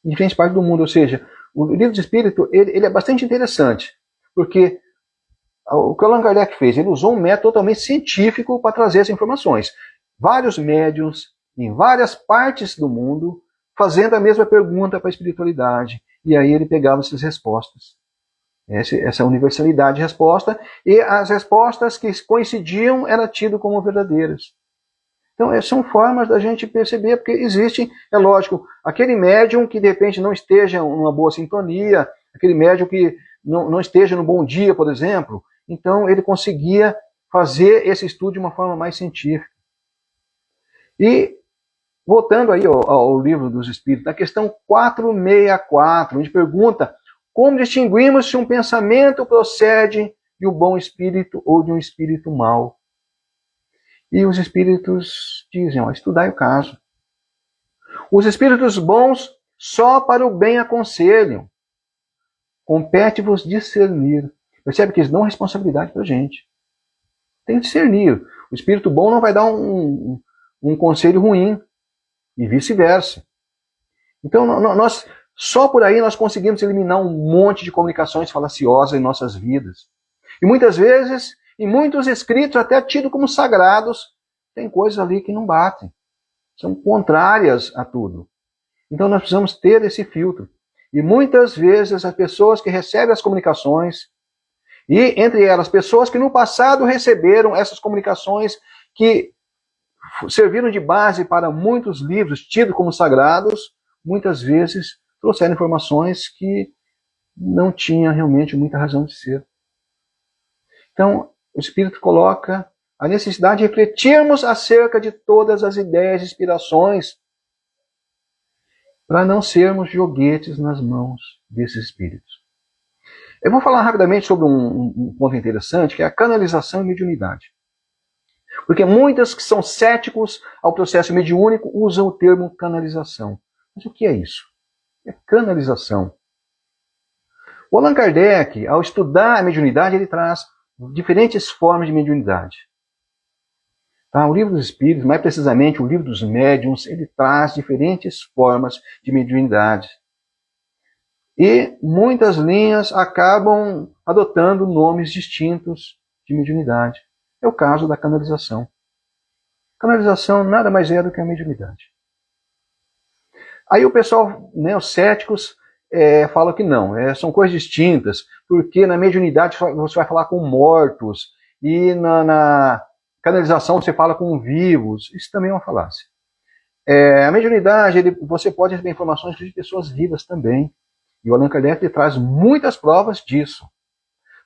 em diferentes partes do mundo, ou seja, o Livro dos Espíritos ele é bastante interessante, porque o que Allan Kardec fez, ele usou um método totalmente científico para trazer essas informações. Vários médiuns, em várias partes do mundo, fazendo a mesma pergunta para a espiritualidade. E aí ele pegava essas respostas. Essa universalidade de resposta, e as respostas que coincidiam eram tidas como verdadeiras. Então, são formas da gente perceber, porque existe, é lógico, aquele médium que de repente não esteja numa boa sintonia, aquele médium que não esteja no bom dia, por exemplo, então ele conseguia fazer esse estudo de uma forma mais científica. E, voltando aí ao Livro dos Espíritos, na questão 464, onde pergunta como distinguimos se um pensamento procede de um bom espírito ou de um espírito mau. E os espíritos dizem, estudai o caso. Os espíritos bons só para o bem aconselham. Compete-vos discernir. Percebe que eles dão responsabilidade para a gente. Tem que discernir. O espírito bom não vai dar um conselho ruim. E vice-versa. Então, nós, só por aí nós conseguimos eliminar um monte de comunicações falaciosas em nossas vidas. E muitas vezes, em muitos escritos, até tidos como sagrados, tem coisas ali que não batem. São contrárias a tudo. Então nós precisamos ter esse filtro. E muitas vezes as pessoas que recebem as comunicações, e entre elas pessoas que no passado receberam essas comunicações que serviram de base para muitos livros tidos como sagrados, muitas vezes trouxeram informações que não tinham realmente muita razão de ser. Então, o Espírito coloca a necessidade de refletirmos acerca de todas as ideias e inspirações para não sermos joguetes nas mãos desses espíritos. Eu vou falar rapidamente sobre um ponto interessante, que é a canalização e mediunidade. Porque muitos que são céticos ao processo mediúnico usam o termo canalização. Mas o que é isso? É canalização. O Allan Kardec, ao estudar a mediunidade, ele traz diferentes formas de mediunidade. Tá? O Livro dos Espíritos, mais precisamente o Livro dos Médiuns, ele traz diferentes formas de mediunidade. E muitas linhas acabam adotando nomes distintos de mediunidade. É o caso da canalização. Canalização nada mais é do que a mediunidade. Aí o pessoal, os céticos, falam que não, são coisas distintas, porque na mediunidade você vai falar com mortos, e na canalização você fala com vivos. Isso também é uma falácia. A mediunidade, você pode receber informações de pessoas vivas também. E o Allan Kardec traz muitas provas disso.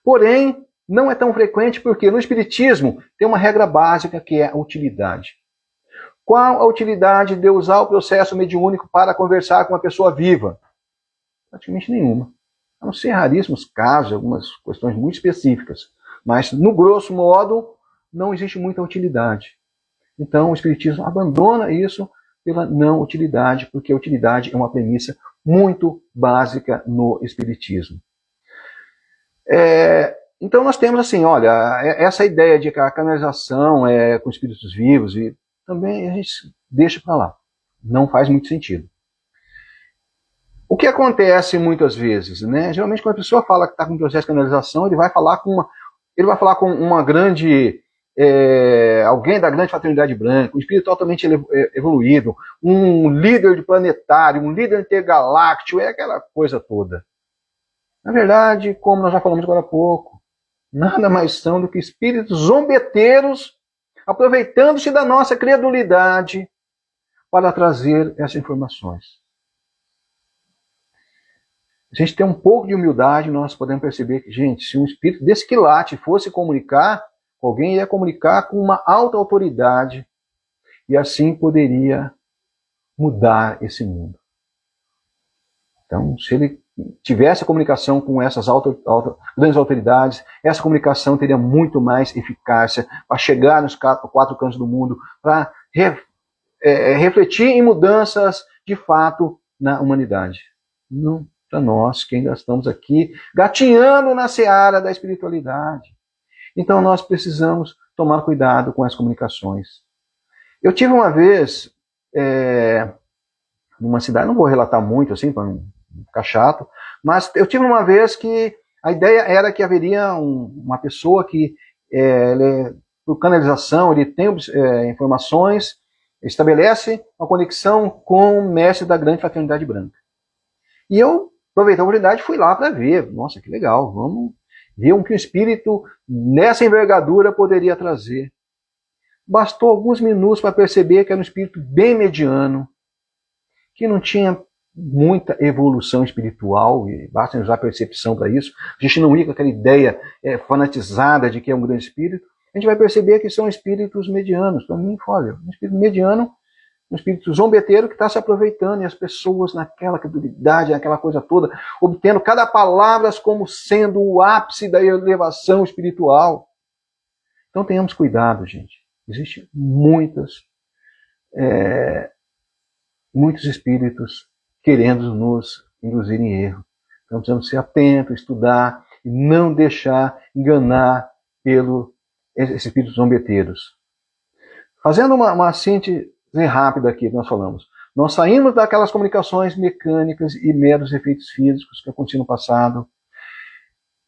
Porém, não é tão frequente porque no Espiritismo tem uma regra básica que é a utilidade. Qual a utilidade de usar o processo mediúnico para conversar com uma pessoa viva? Praticamente nenhuma. A não ser raríssimos casos, algumas questões muito específicas. Mas, no grosso modo, não existe muita utilidade. Então, o Espiritismo abandona isso pela não utilidade, porque a utilidade é uma premissa muito básica no Espiritismo. Então, nós temos assim, olha, essa ideia de que a canalização é com espíritos vivos, e também a gente deixa para lá. Não faz muito sentido. O que acontece muitas vezes, geralmente quando a pessoa fala que está com um processo de canalização, ele vai falar com uma grande, alguém da grande fraternidade branca, um espírito totalmente evoluído, um líder de planetário, um líder intergaláctico, aquela coisa toda. Na verdade, como nós já falamos agora há pouco, nada mais são do que espíritos zombeteiros, aproveitando-se da nossa credulidade para trazer essas informações. Se a gente tem um pouco de humildade, nós podemos perceber que, gente, se um espírito desse quilate fosse comunicar com alguém, ia comunicar com uma alta autoridade e assim poderia mudar esse mundo. Então, se ele tivesse comunicação com essas grandes autoridades, essa comunicação teria muito mais eficácia para chegar nos quatro cantos do mundo, para refletir em mudanças de fato na humanidade. Não para nós que ainda estamos aqui gatinhando na seara da espiritualidade. Então nós precisamos tomar cuidado com as comunicações. Eu tive uma vez, numa cidade, não vou relatar muito assim para não ficar chato, mas eu tive uma vez que a ideia era que haveria uma pessoa que, por canalização, ele tem informações, estabelece uma conexão com o mestre da grande fraternidade branca. E eu Aproveitei a oportunidade e fui lá para ver. Nossa, que legal, vamos ver o que o espírito nessa envergadura poderia trazer. Bastou alguns minutos para perceber que era um espírito bem mediano, que não tinha muita evolução espiritual, e basta usar a percepção para isso. A gente não ia com aquela ideia fanatizada de que é um grande espírito. A gente vai perceber que são espíritos medianos. Para mim, olha, um espírito mediano, um espírito zombeteiro que está se aproveitando, e as pessoas naquela credulidade, naquela coisa toda, obtendo cada palavra como sendo o ápice da elevação espiritual. Então tenhamos cuidado, gente. Existem muitos espíritos querendo nos induzir em erro. Então precisamos ser atentos, estudar e não deixar enganar pelos espíritos zombeteiros. Fazendo uma síntese rápida aqui que nós falamos. Nós saímos daquelas comunicações mecânicas e meros efeitos físicos que aconteciam no passado.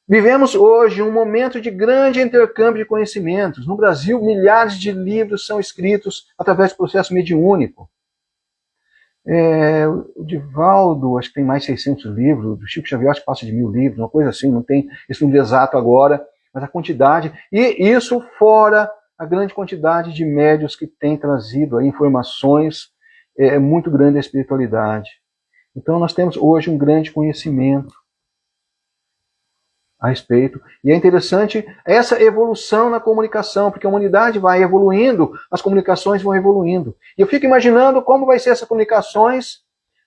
Vivemos hoje um momento de grande intercâmbio de conhecimentos. No Brasil, milhares de livros são escritos através do processo mediúnico. O Divaldo, acho que tem mais de 600 livros, o Chico Xavier acho que passa de 1000 livros, uma coisa assim, não tem esse número exato agora, mas a quantidade, e isso fora a grande quantidade de médios que tem trazido aí informações muito grande da espiritualidade. Então nós temos hoje um grande conhecimento a respeito. E é interessante essa evolução na comunicação, porque a humanidade vai evoluindo, as comunicações vão evoluindo. E eu fico imaginando como vai ser essas comunicações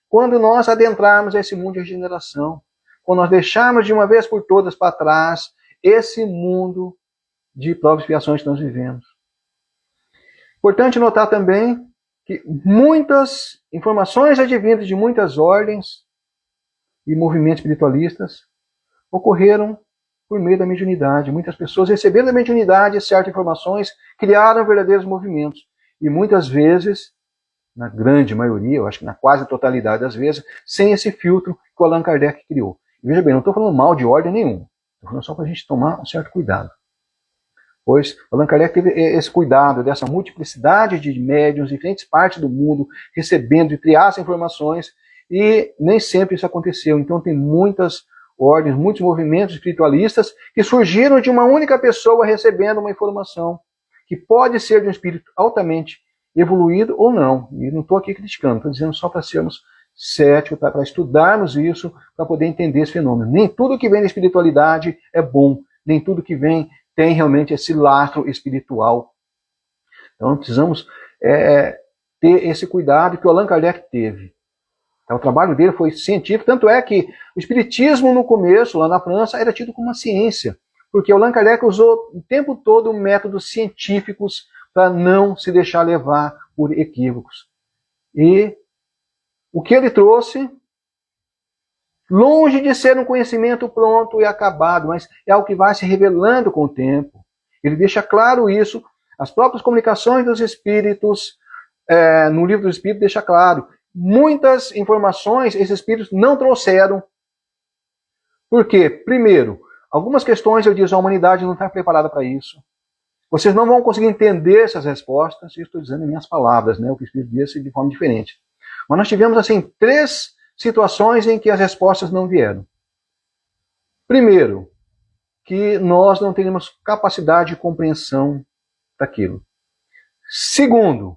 quando nós adentrarmos esse mundo de regeneração, quando nós deixarmos de uma vez por todas para trás esse mundo de provas e expiações que nós vivemos. Importante notar também que muitas informações advindas de muitas ordens e movimentos espiritualistas ocorreram por meio da mediunidade. Muitas pessoas receberam da mediunidade certas informações, criaram verdadeiros movimentos. E muitas vezes, na grande maioria, eu acho que na quase totalidade das vezes, sem esse filtro que o Allan Kardec criou. E veja bem, não estou falando mal de ordem nenhuma. Estou falando só para a gente tomar um certo cuidado. Pois o Allan Kardec teve esse cuidado dessa multiplicidade de médiuns de diferentes partes do mundo, recebendo e criar essas informações, e nem sempre isso aconteceu. Então tem muitas ordens, muitos movimentos espiritualistas que surgiram de uma única pessoa recebendo uma informação que pode ser de um espírito altamente evoluído ou não. E não estou aqui criticando, estou dizendo só para sermos céticos, para estudarmos isso, para poder entender esse fenômeno. Nem tudo que vem da espiritualidade é bom, nem tudo que vem tem realmente esse lastro espiritual. Então precisamos ter esse cuidado que o Allan Kardec teve. O trabalho dele foi científico, tanto é que o espiritismo no começo, lá na França, era tido como uma ciência, porque o Allan Kardec usou o tempo todo métodos científicos para não se deixar levar por equívocos. E o que ele trouxe, longe de ser um conhecimento pronto e acabado, mas é algo que vai se revelando com o tempo. Ele deixa claro isso, as próprias comunicações dos espíritos, no livro dos espíritos deixa claro. Muitas informações esses espíritos não trouxeram. Por quê? Primeiro, algumas questões eu digo, a humanidade não está preparada para isso. Vocês não vão conseguir entender essas respostas, eu estou dizendo em minhas palavras, né? O que o Espírito disse de forma diferente. Mas nós tivemos, assim, 3 situações em que as respostas não vieram. Primeiro, que nós não teríamos capacidade de compreensão daquilo. Segundo,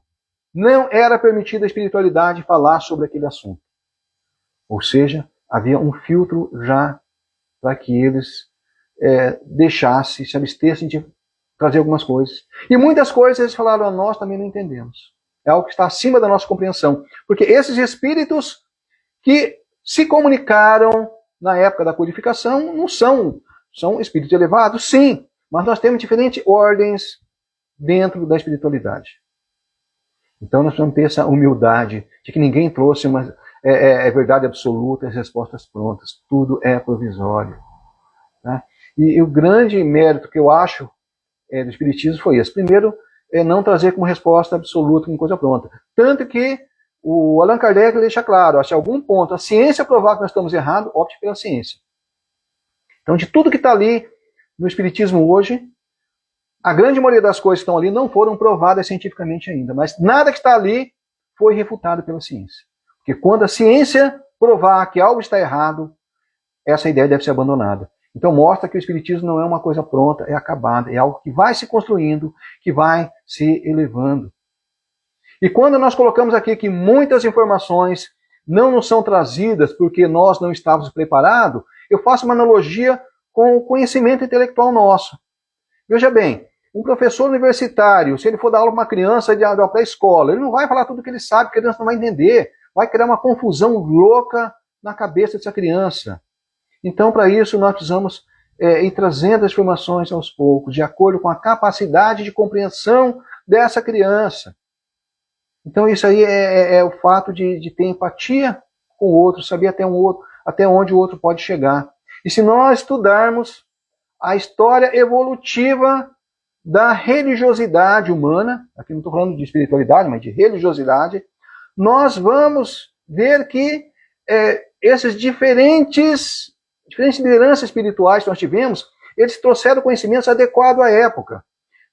não era permitida a espiritualidade falar sobre aquele assunto. Ou seja, havia um filtro já para que eles deixassem, se abstessem de trazer algumas coisas. E muitas coisas eles falaram, nós também não entendemos. É algo que está acima da nossa compreensão. Porque esses espíritos que se comunicaram na época da codificação não são espíritos elevados, sim, mas nós temos diferentes ordens dentro da espiritualidade. Então nós precisamos ter essa humildade de que ninguém trouxe uma verdade absoluta, as respostas prontas. Tudo é provisório. Tá? E o grande mérito que eu acho do Espiritismo foi esse. Primeiro, não trazer como resposta absoluta uma coisa pronta. Tanto que o Allan Kardec deixa claro, se a algum ponto a ciência provar que nós estamos errados, opte pela ciência. Então, de tudo que está ali no Espiritismo hoje, a grande maioria das coisas que estão ali não foram provadas cientificamente ainda, mas nada que está ali foi refutado pela ciência. Porque quando a ciência provar que algo está errado, essa ideia deve ser abandonada. Então mostra que o Espiritismo não é uma coisa pronta, é acabada, é algo que vai se construindo, que vai se elevando. E quando nós colocamos aqui que muitas informações não nos são trazidas porque nós não estávamos preparados, eu faço uma analogia com o conhecimento intelectual nosso. Veja bem, um professor universitário, se ele for dar aula para uma criança de uma pré-escola, ele não vai falar tudo o que ele sabe, porque a criança não vai entender. Vai criar uma confusão louca na cabeça dessa criança. Então, para isso, nós precisamos ir trazendo as informações aos poucos, de acordo com a capacidade de compreensão dessa criança. Então, isso aí é o fato de ter empatia com o outro, saber até onde o outro pode chegar. E se nós estudarmos a história evolutiva da religiosidade humana, aqui não estou falando de espiritualidade, mas de religiosidade, nós vamos ver que essas diferentes lideranças espirituais que nós tivemos, eles trouxeram conhecimentos adequados à época.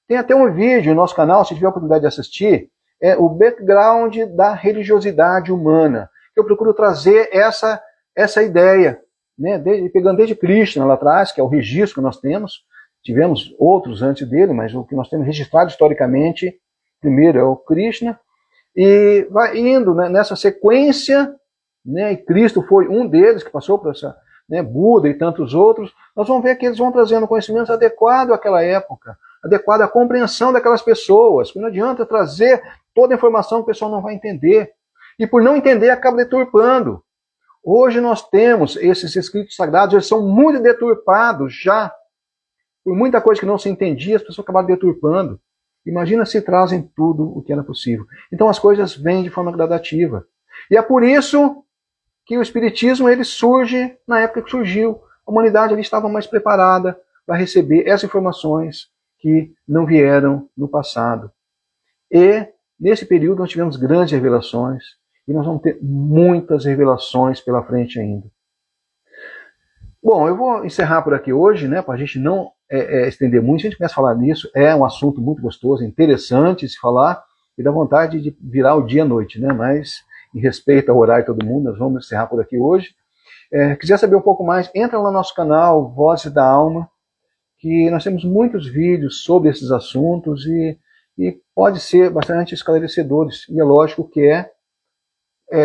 Tem até um vídeo no nosso canal, se tiver a oportunidade de assistir, o background da religiosidade humana. Eu procuro trazer essa ideia, né, pegando desde Krishna lá atrás, que é o registro que nós temos. Tivemos outros antes dele, mas o que nós temos registrado historicamente, primeiro é o Krishna, e vai indo, né, nessa sequência, né, e Cristo foi um deles que passou por essa, né, Buda e tantos outros. Nós vamos ver que eles vão trazendo conhecimentos adequados àquela época, adequado à compreensão daquelas pessoas, porque não adianta trazer toda a informação que o pessoal não vai entender, e por não entender acaba deturpando. Hoje nós temos esses escritos sagrados, eles são muito deturpados já, por muita coisa que não se entendia, as pessoas acabaram deturpando. Imagina se trazem tudo o que era possível. Então as coisas vêm de forma gradativa. E é por isso que o Espiritismo ele surge na época que surgiu. A humanidade ali estava mais preparada para receber essas informações que não vieram no passado. E nesse período nós tivemos grandes revelações, e nós vamos ter muitas revelações pela frente ainda. Bom, eu vou encerrar por aqui hoje, né, para a gente não estender muito. Se a gente começa a falar nisso, é um assunto muito gostoso, interessante se falar, e dá vontade de virar o dia à noite, né, mas em respeito ao horário de todo mundo, nós vamos encerrar por aqui hoje. Quiser saber um pouco mais, entra lá no nosso canal, Vozes da Alma, que nós temos muitos vídeos sobre esses assuntos e pode ser bastante esclarecedores. E é lógico que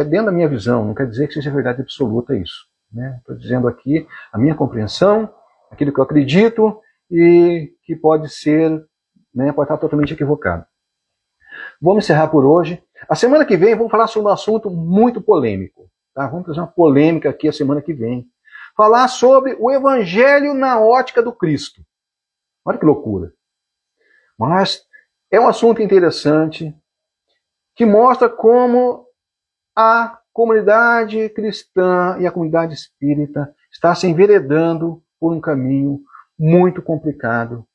dentro da minha visão, não quer dizer que seja verdade absoluta isso. Estou dizendo aqui a minha compreensão, aquilo que eu acredito e que pode ser, pode estar totalmente equivocado. Vamos encerrar por hoje. A semana que vem vamos falar sobre um assunto muito polêmico. Tá? Vamos fazer uma polêmica aqui a semana que vem. Falar sobre o Evangelho na ótica do Cristo. Olha que loucura. Mas é um assunto interessante que mostra como a comunidade cristã e a comunidade espírita está se enveredando por um caminho muito complicado,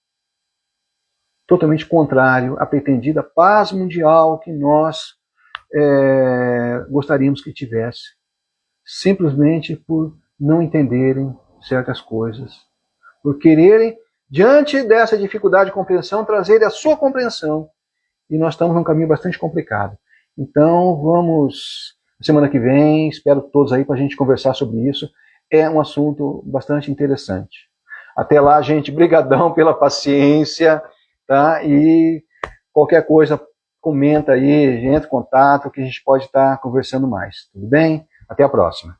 totalmente contrário à pretendida paz mundial que nós gostaríamos que tivesse, simplesmente por não entenderem certas coisas, por quererem, diante dessa dificuldade de compreensão, trazer a sua compreensão, e nós estamos num caminho bastante complicado. Então vamos, semana que vem, espero todos aí para a gente conversar sobre isso. É um assunto bastante interessante. Até lá, gente, brigadão pela paciência, tá? E qualquer coisa, comenta aí, entra em contato, que a gente pode estar conversando mais. Tudo bem? Até a próxima.